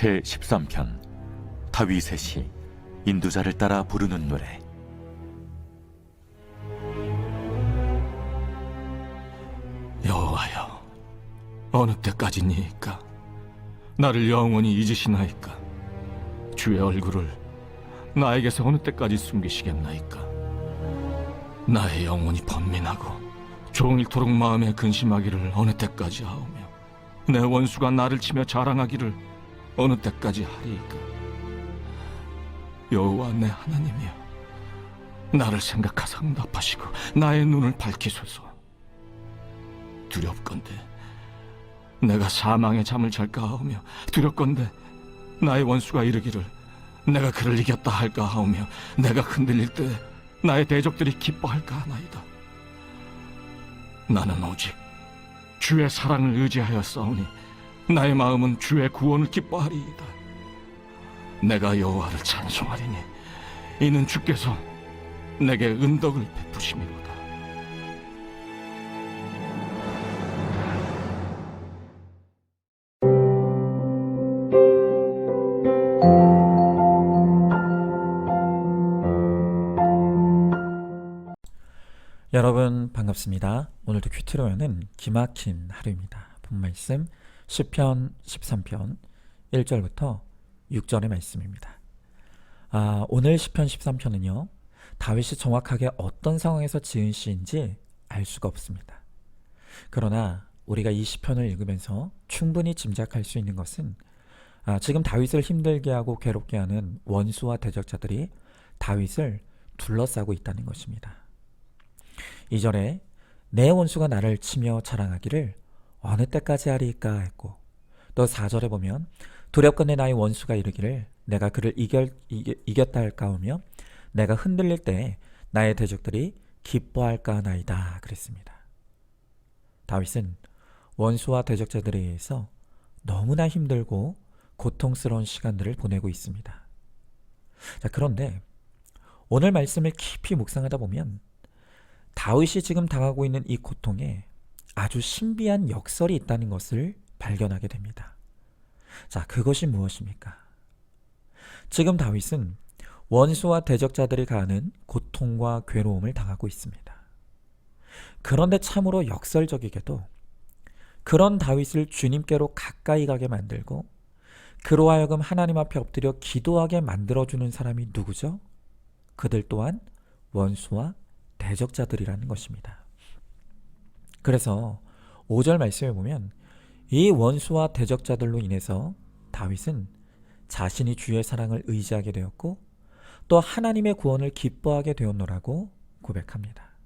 제13편 다윗의 시 인도자를 따라 부르는 노래. 여호와여, 어느 때까지니이까? 나를 영원히 잊으시나이까? 주의 얼굴을 나에게서 어느 때까지 숨기시겠나이까? 나의 영혼이 번민하고 종일토록 마음에 근심하기를 어느 때까지 하오며, 내 원수가 나를 치며 자랑하기를 어느 때까지 하리이까? 여호와 내 하나님이여, 나를 생각하사 응답하시고 나의 눈을 밝히소서. 두렵건대 내가 사망의 잠을 잘까 하오며, 두렵건대 나의 원수가 이르기를 내가 그를 이겼다 할까 하오며, 내가 흔들릴 때 나의 대적들이 기뻐할까 하나이다. 나는 오직 주의 사랑을 의지하여 싸우니 나의 마음은 주의 구원을 기뻐하리이다. 내가 여호와를 찬송하리니 이는 주께서 내게 은덕을 베푸심이로다. 여러분 반갑습니다. 오늘도 큐티로 여는 기막힌 하루입니다. 본 말씀 시편 13편 1절부터 6절의 말씀입니다. 오늘 시편 13편은요, 다윗이 정확하게 어떤 상황에서 지은 시인지 알 수가 없습니다. 그러나 우리가 이 시편을 읽으면서 충분히 짐작할 수 있는 것은 지금 다윗을 힘들게 하고 괴롭게 하는 원수와 대적자들이 다윗을 둘러싸고 있다는 것입니다. 2절에 내 원수가 나를 치며 자랑하기를 어느 때까지 하리이까 했고, 또 4절에 보면 두렵건대 나의 원수가 이르기를 내가 그를 이겼다 할까 하며, 내가 흔들릴 때 나의 대적들이 기뻐할까 하나이다 그랬습니다. 다윗은 원수와 대적자들에 의해서 너무나 힘들고 고통스러운 시간들을 보내고 있습니다. 그런데 오늘 말씀을 깊이 묵상하다 보면 다윗이 지금 당하고 있는 이 고통에 아주 신비한 역설이 있다는 것을 발견하게 됩니다. 그것이 무엇입니까? 지금 다윗은 원수와 대적자들이 가하는 고통과 괴로움을 당하고 있습니다. 그런데 참으로 역설적이게도 그런 다윗을 주님께로 가까이 가게 만들고 그로 하여금 하나님 앞에 엎드려 기도하게 만들어주는 사람이 누구죠? 그들 또한 원수와 대적자들이라는 것입니다. 그래서 5절 말씀에 보면 이 원수와 대적자들로 인해서 다윗은 자신이 주의 사랑을 의지하게 되었고 또 하나님의 구원을 기뻐하게 되었노라고 고백합니다.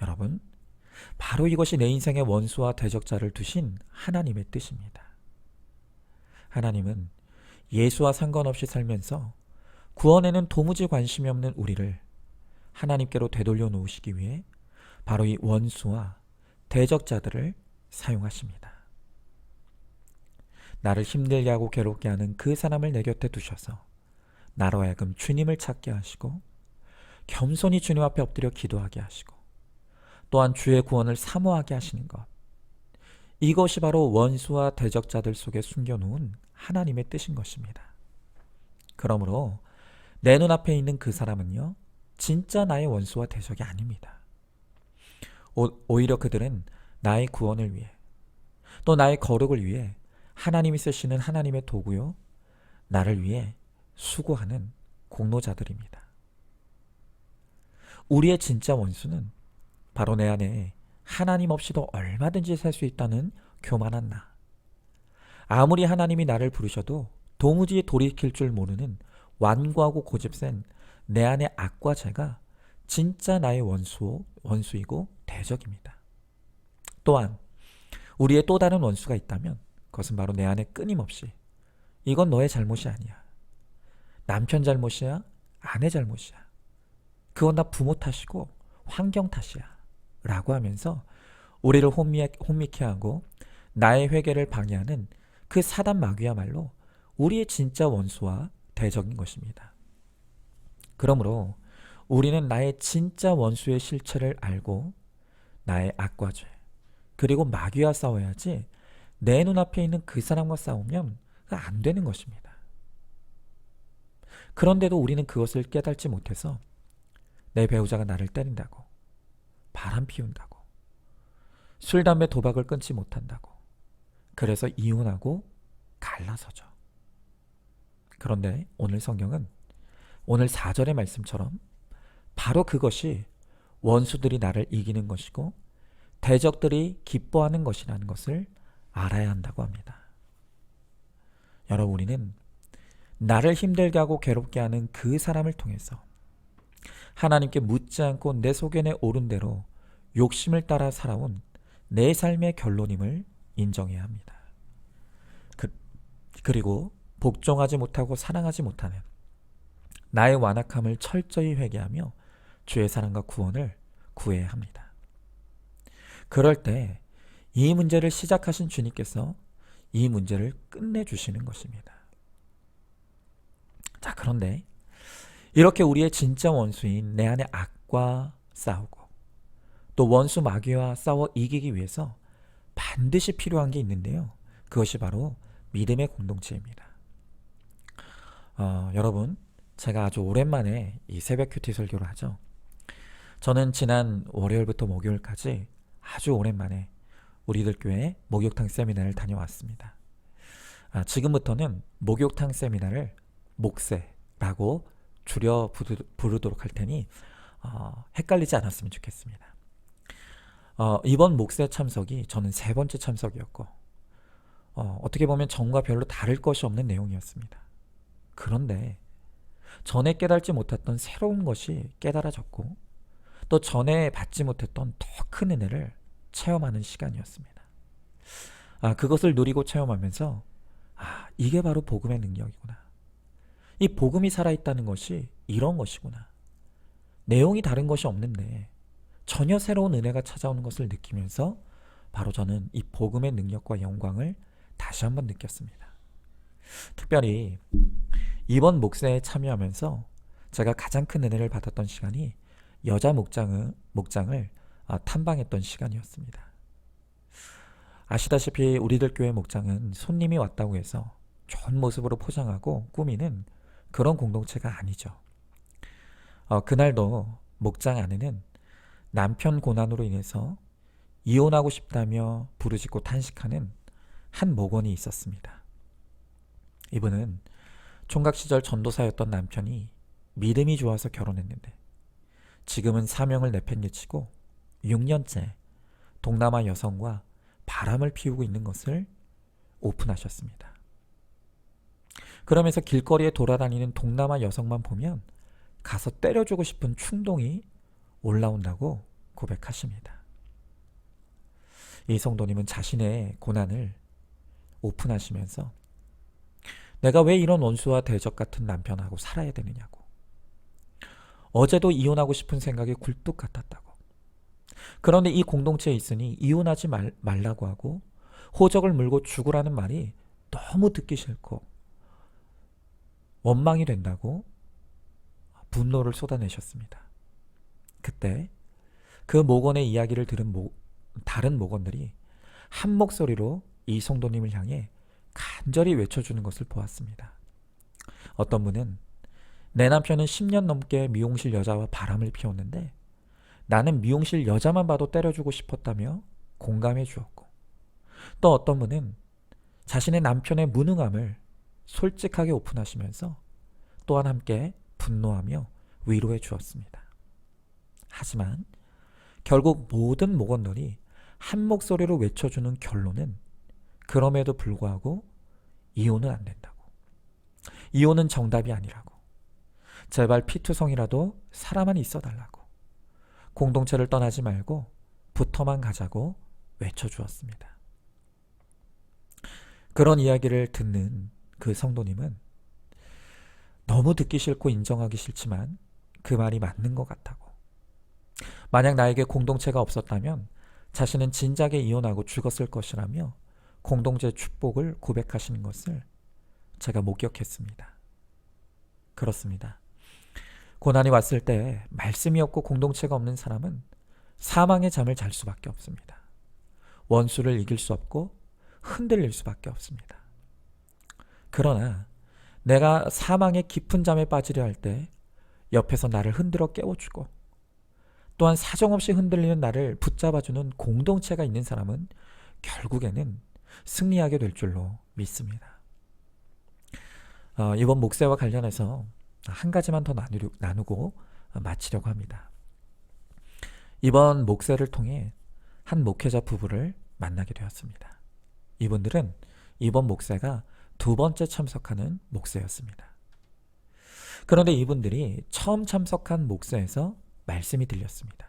여러분, 바로 이것이 내 인생의 원수와 대적자를 두신 하나님의 뜻입니다. 하나님은 예수와 상관없이 살면서 구원에는 도무지 관심이 없는 우리를 하나님께로 되돌려 놓으시기 위해 바로 이 원수와 대적자들을 사용하십니다. 나를 힘들게 하고 괴롭게 하는 그 사람을 내 곁에 두셔서 나로 하여금 주님을 찾게 하시고 겸손히 주님 앞에 엎드려 기도하게 하시고 또한 주의 구원을 사모하게 하시는 것, 이것이 바로 원수와 대적자들 속에 숨겨놓은 하나님의 뜻인 것입니다. 그러므로 내 눈앞에 있는 그 사람은요, 진짜 나의 원수와 대적이 아닙니다. 오히려 그들은 나의 구원을 위해 또 나의 거룩을 위해 하나님이 쓰시는 하나님의 도구요, 나를 위해 수고하는 공로자들입니다. 우리의 진짜 원수는 바로 내 안에 하나님 없이도 얼마든지 살 수 있다는 교만한 나, 아무리 하나님이 나를 부르셔도 도무지 돌이킬 줄 모르는 완고하고 고집센 내 안의 악과 죄가 진짜 나의 원수이고 대적입니다. 또한 우리의 또 다른 원수가 있다면 그것은 바로 내 안에 끊임없이 이건 너의 잘못이 아니야, 남편 잘못이야, 아내 잘못이야, 그건 다 부모 탓이고 환경 탓이야 라고 하면서 우리를 혼미케 하고 나의 회개를 방해하는 그 사단 마귀야말로 우리의 진짜 원수와 대적인 것입니다. 그러므로 우리는 나의 진짜 원수의 실체를 알고 나의 악과 죄 그리고 마귀와 싸워야지 내 눈앞에 있는 그 사람과 싸우면 안 되는 것입니다. 그런데도 우리는 그것을 깨닫지 못해서 내 배우자가 나를 때린다고, 바람 피운다고, 술, 담배, 도박을 끊지 못한다고, 그래서 이혼하고 갈라서죠. 그런데 오늘 성경은 오늘 4절의 말씀처럼 바로 그것이 원수들이 나를 이기는 것이고 대적들이 기뻐하는 것이라는 것을 알아야 한다고 합니다. 여러분, 우리는 나를 힘들게 하고 괴롭게 하는 그 사람을 통해서 하나님께 묻지 않고 내 속에 오른 대로 욕심을 따라 살아온 내 삶의 결론임을 인정해야 합니다. 그리고 복종하지 못하고 사랑하지 못하는 나의 완악함을 철저히 회개하며 주의 사랑과 구원을 구해야 합니다. 그럴 때 이 문제를 시작하신 주님께서 이 문제를 끝내주시는 것입니다. 자, 그런데 이렇게 우리의 진짜 원수인 내 안의 악과 싸우고 또 원수 마귀와 싸워 이기기 위해서 반드시 필요한 게 있는데요. 그것이 바로 믿음의 공동체입니다. 여러분, 제가 아주 오랜만에 이 새벽 큐티 설교를 하죠. 저는 지난 월요일부터 목요일까지 아주 오랜만에 우리들 교회 목욕탕 세미나를 다녀왔습니다. 지금부터는 목욕탕 세미나를 목세라고 줄여 부르도록 할 테니 헷갈리지 않았으면 좋겠습니다. 이번 목세 참석이 저는 3번째 참석이었고 어떻게 보면 전과 별로 다를 것이 없는 내용이었습니다. 그런데 전에 깨달지 못했던 새로운 것이 깨달아졌고 또 전에 받지 못했던 더 큰 은혜를 체험하는 시간이었습니다. 그것을 누리고 체험하면서 이게 바로 복음의 능력이구나. 이 복음이 살아있다는 것이 이런 것이구나. 내용이 다른 것이 없는데 전혀 새로운 은혜가 찾아오는 것을 느끼면서 바로 저는 이 복음의 능력과 영광을 다시 한번 느꼈습니다. 특별히 이번 목세에 참여하면서 제가 가장 큰 은혜를 받았던 시간이 여자 목장을 탐방했던 시간이었습니다. 아시다시피 우리들 교회 목장은 손님이 왔다고 해서 좋은 모습으로 포장하고 꾸미는 그런 공동체가 아니죠. 그날도 목장 안에는 남편 고난으로 인해서 이혼하고 싶다며 부르짖고 탄식하는 한 목원이 있었습니다. 이분은 총각 시절 전도사였던 남편이 믿음이 좋아서 결혼했는데 지금은 사명을 내팽개치고 6년째 동남아 여성과 바람을 피우고 있는 것을 오픈하셨습니다. 그러면서 길거리에 돌아다니는 동남아 여성만 보면 가서 때려주고 싶은 충동이 올라온다고 고백하십니다. 이 성도님은 자신의 고난을 오픈하시면서 내가 왜 이런 원수와 대적 같은 남편하고 살아야 되느냐고, 어제도 이혼하고 싶은 생각이 굴뚝 같았다고, 그런데 이 공동체에 있으니 이혼하지 말라고 하고 호적을 물고 죽으라는 말이 너무 듣기 싫고 원망이 된다고 분노를 쏟아내셨습니다. 그때 그 목원의 이야기를 들은 다른 목원들이 한 목소리로 이 성도님을 향해 간절히 외쳐주는 것을 보았습니다. 어떤 분은 내 남편은 10년 넘게 미용실 여자와 바람을 피웠는데 나는 미용실 여자만 봐도 때려주고 싶었다며 공감해 주었고, 또 어떤 분은 자신의 남편의 무능함을 솔직하게 오픈하시면서 또한 함께 분노하며 위로해 주었습니다. 하지만 결국 모든 목원들이 한 목소리로 외쳐주는 결론은 그럼에도 불구하고 이혼은 안 된다고, 이혼은 정답이 아니라고, 제발 피투성이라도 살아만 있어달라고, 공동체를 떠나지 말고 붙어만 가자고 외쳐주었습니다. 그런 이야기를 듣는 그 성도님은 너무 듣기 싫고 인정하기 싫지만 그 말이 맞는 것 같다고, 만약 나에게 공동체가 없었다면 자신은 진작에 이혼하고 죽었을 것이라며 공동체 축복을 고백하시는 것을 제가 목격했습니다. 그렇습니다. 고난이 왔을 때 말씀이 없고 공동체가 없는 사람은 사망의 잠을 잘 수밖에 없습니다. 원수를 이길 수 없고 흔들릴 수밖에 없습니다. 그러나 내가 사망의 깊은 잠에 빠지려 할 때 옆에서 나를 흔들어 깨워주고 또한 사정없이 흔들리는 나를 붙잡아주는 공동체가 있는 사람은 결국에는 승리하게 될 줄로 믿습니다. 이번 목세와 관련해서 한 가지만 더 나누고 마치려고 합니다. 이번 목세를 통해 한 목회자 부부를 만나게 되었습니다. 이분들은 이번 목세가 두 번째 참석하는 목세였습니다. 그런데 이분들이 처음 참석한 목세에서 말씀이 들렸습니다.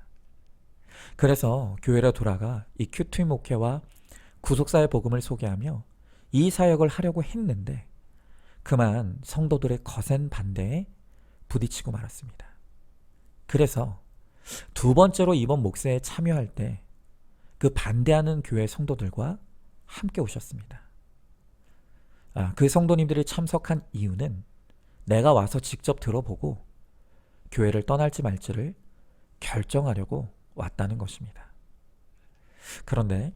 그래서 교회로 돌아가 이 큐티 목회와 구속사의 복음을 소개하며 이 사역을 하려고 했는데 그만 성도들의 거센 반대에 부딪히고 말았습니다. 그래서 두 번째로 이번 목세에 참여할 때 그 반대하는 교회 성도들과 함께 오셨습니다. 그 성도님들이 참석한 이유는 내가 와서 직접 들어보고 교회를 떠날지 말지를 결정하려고 왔다는 것입니다. 그런데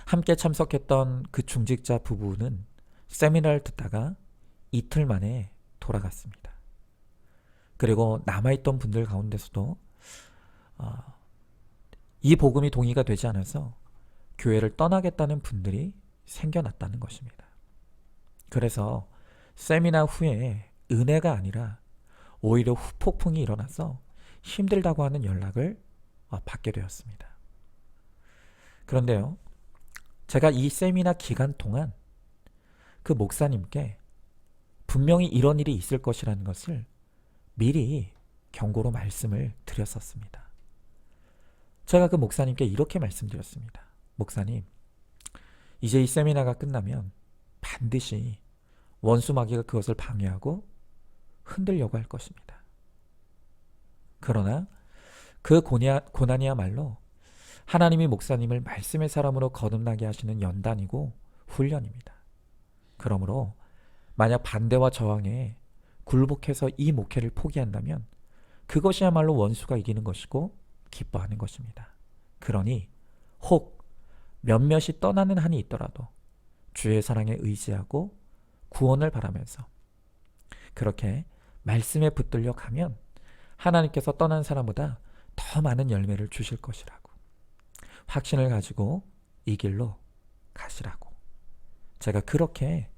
함께 참석했던 그 중직자 부부는 세미나를 듣다가 이틀 만에 돌아갔습니다. 그리고 남아있던 분들 가운데서도 이 복음이 동의가 되지 않아서 교회를 떠나겠다는 분들이 생겨났다는 것입니다. 그래서 세미나 후에 은혜가 아니라 오히려 후폭풍이 일어나서 힘들다고 하는 연락을 받게 되었습니다. 그런데요, 제가 이 세미나 기간 동안 그 목사님께 분명히 이런 일이 있을 것이라는 것을 미리 경고로 말씀을 드렸었습니다. 제가 그 목사님께 이렇게 말씀드렸습니다. 목사님, 이제 이 세미나가 끝나면 반드시 원수 마귀가 그것을 방해하고 흔들려고 할 것입니다. 그러나 그 고난이야말로 하나님이 목사님을 말씀의 사람으로 거듭나게 하시는 연단이고 훈련입니다. 그러므로 만약 반대와 저항에 굴복해서 이 목회를 포기한다면 그것이야말로 원수가 이기는 것이고 기뻐하는 것입니다. 그러니 혹 몇몇이 떠나는 한이 있더라도 주의 사랑에 의지하고 구원을 바라면서 그렇게 말씀에 붙들려 가면 하나님께서 떠난 사람보다 더 많은 열매를 주실 것이라고 확신을 가지고 이 길로 가시라고 제가 그렇게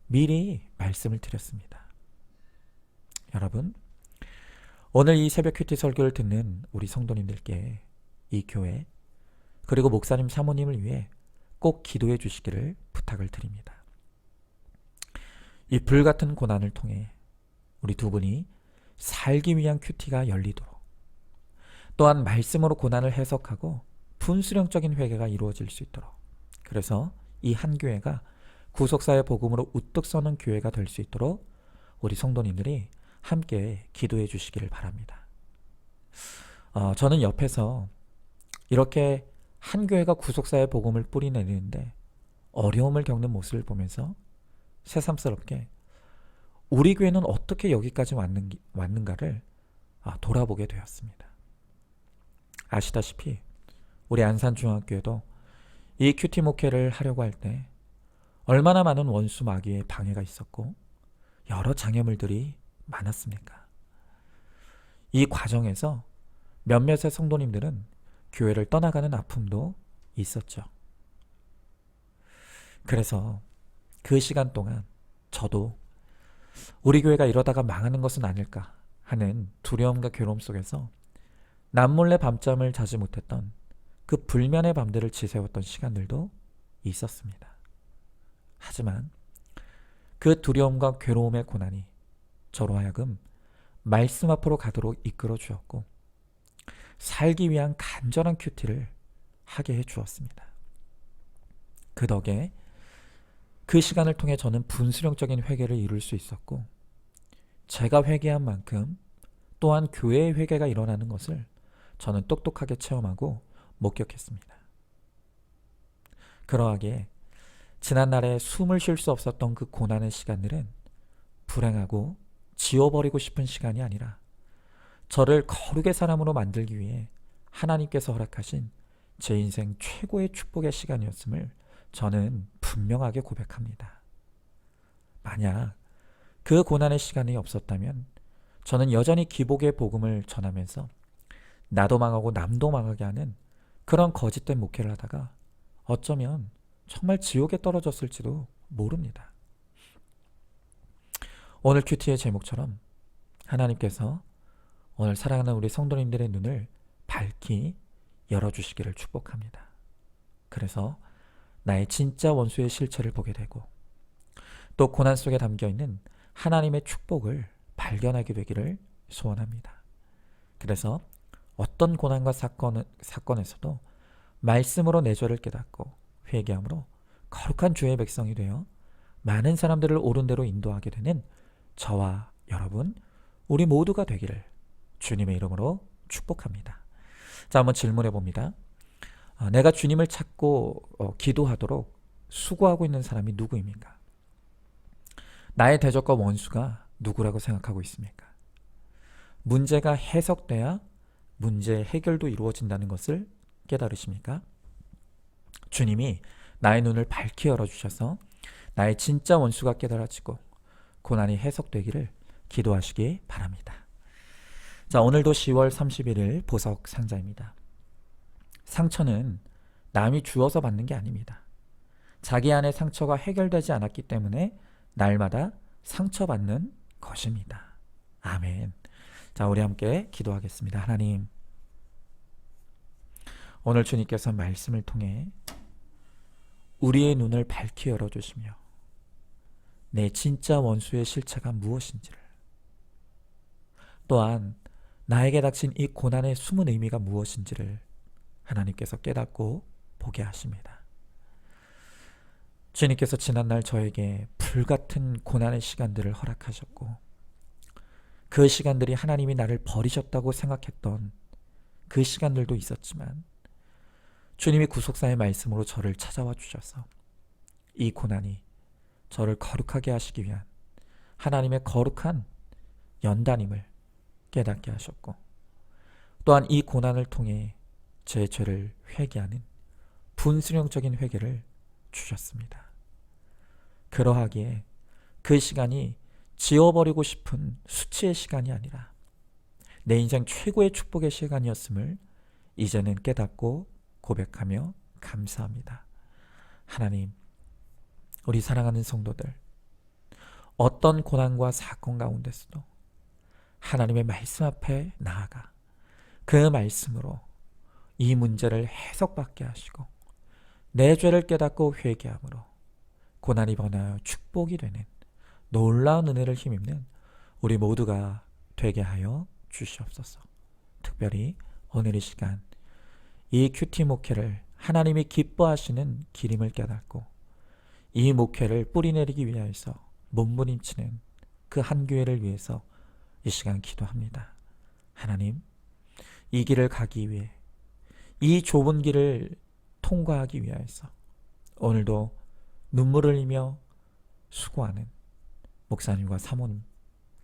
미리 말씀을 드렸습니다. 여러분, 오늘 이 새벽 큐티 설교를 듣는 우리 성도님들께 이 교회 그리고 목사님 사모님을 위해 꼭 기도해 주시기를 부탁을 드립니다. 이 불같은 고난을 통해 우리 두 분이 살기 위한 큐티가 열리도록 또한 말씀으로 고난을 해석하고 분수령적인 회개가 이루어질 수 있도록 그래서 이 한 교회가 구속사의 복음으로 우뚝 서는 교회가 될 수 있도록 우리 성도님들이 함께 기도해 주시기를 바랍니다. 저는 옆에서 이렇게 한 교회가 구속사의 복음을 뿌리내리는데 어려움을 겪는 모습을 보면서 새삼스럽게 우리 교회는 어떻게 여기까지 왔는가를 돌아보게 되었습니다. 아시다시피 우리 안산중학교에도 이 큐티 목회를 하려고 할 때 얼마나 많은 원수 마귀의 방해가 있었고 여러 장애물들이 많았습니까? 이 과정에서 몇몇의 성도님들은 교회를 떠나가는 아픔도 있었죠. 그래서 그 시간 동안 저도 우리 교회가 이러다가 망하는 것은 아닐까 하는 두려움과 괴로움 속에서 남몰래 밤잠을 자지 못했던 그 불면의 밤들을 지새웠던 시간들도 있었습니다. 하지만 그 두려움과 괴로움의 고난이 저로 하여금 말씀 앞으로 가도록 이끌어 주었고 살기 위한 간절한 큐티를 하게 해 주었습니다. 그 덕에 그 시간을 통해 저는 분수령적인 회개를 이룰 수 있었고 제가 회개한 만큼 또한 교회의 회개가 일어나는 것을 저는 똑똑하게 체험하고 목격했습니다. 그러하기에 지난날에 숨을 쉴 수 없었던 그 고난의 시간들은 불행하고 지워버리고 싶은 시간이 아니라 저를 거룩의 사람으로 만들기 위해 하나님께서 허락하신 제 인생 최고의 축복의 시간이었음을 저는 분명하게 고백합니다. 만약 그 고난의 시간이 없었다면 저는 여전히 기복의 복음을 전하면서 나도 망하고 남도 망하게 하는 그런 거짓된 목회를 하다가 어쩌면 정말 지옥에 떨어졌을지도 모릅니다. 오늘 큐티의 제목처럼 하나님께서 오늘 사랑하는 우리 성도님들의 눈을 밝히 열어주시기를 축복합니다. 그래서 나의 진짜 원수의 실체를 보게 되고 또 고난 속에 담겨있는 하나님의 축복을 발견하게 되기를 소원합니다. 그래서 어떤 고난과 사건에서도 말씀으로 내 죄를 깨닫고 회개함으로 거룩한 주의 백성이 되어 많은 사람들을 옳은 대로 인도하게 되는 저와 여러분, 우리 모두가 되기를 주님의 이름으로 축복합니다. 자, 한번 질문해 봅니다. 내가 주님을 찾고 기도하도록 수고하고 있는 사람이 누구입니까? 나의 대적과 원수가 누구라고 생각하고 있습니까? 문제가 해석돼야 문제의 해결도 이루어진다는 것을 깨달으십니까? 주님이 나의 눈을 밝히 열어주셔서 나의 진짜 원수가 깨달아지고 고난이 해석되기를 기도하시기 바랍니다. 자, 오늘도 10월 31일 보석 상자입니다. 상처는 남이 주어서 받는 게 아닙니다. 자기 안에 상처가 해결되지 않았기 때문에 날마다 상처받는 것입니다. 아멘. 자, 우리 함께 기도하겠습니다. 하나님, 오늘 주님께서 말씀을 통해 우리의 눈을 밝히 열어주시며 내 진짜 원수의 실체가 무엇인지를, 또한 나에게 닥친 이 고난의 숨은 의미가 무엇인지를 하나님께서 깨닫고 보게 하십니다. 주님께서 지난날 저에게 불같은 고난의 시간들을 허락하셨고 그 시간들이 하나님이 나를 버리셨다고 생각했던 그 시간들도 있었지만 주님이 구속사의 말씀으로 저를 찾아와 주셔서 이 고난이 저를 거룩하게 하시기 위한 하나님의 거룩한 연단임을 깨닫게 하셨고, 또한 이 고난을 통해 제 죄를 회개하는 분수령적인 회개를 주셨습니다. 그러하기에 그 시간이 지워버리고 싶은 수치의 시간이 아니라 내 인생 최고의 축복의 시간이었음을 이제는 깨닫고 고백하며 감사합니다. 하나님, 우리 사랑하는 성도들, 어떤 고난과 사건 가운데서도 하나님의 말씀 앞에 나아가 그 말씀으로 이 문제를 해석받게 하시고 내 죄를 깨닫고 회개함으로 고난이 번하여 축복이 되는 놀라운 은혜를 힘입는 우리 모두가 되게 하여 주시옵소서. 특별히 오늘 이 시간 이 큐티 목회를 하나님이 기뻐하시는 길임을 깨닫고 이 목회를 뿌리내리기 위해서 몸부림치는 그 한 교회를 위해서 이 시간 기도합니다. 하나님, 이 길을 가기 위해, 이 좁은 길을 통과하기 위해서 오늘도 눈물을 흘리며 수고하는 목사님과 사모님,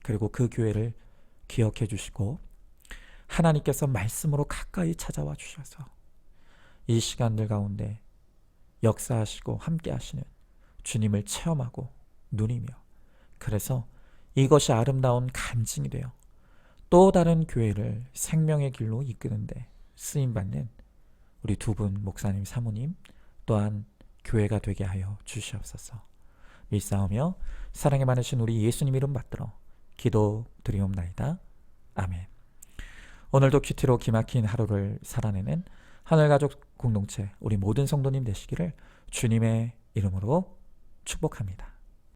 그리고 그 교회를 기억해 주시고 하나님께서 말씀으로 가까이 찾아와 주셔서 이 시간들 가운데 역사하시고 함께 하시는 주님을 체험하고 누리며, 그래서 이것이 아름다운 간증이 되어 또 다른 교회를 생명의 길로 이끄는데 쓰임받는 우리 두 분 목사님, 사모님, 또한 교회가 되게 하여 주시옵소서. 믿사오며 사랑에 많으신 우리 예수님 이름 받들어 기도드리옵나이다. 아멘. 오늘도 큐티로 기막힌 하루를 살아내는 하늘가족 공동체 우리 모든 성도님 되시기를 주님의 이름으로 축복합니다.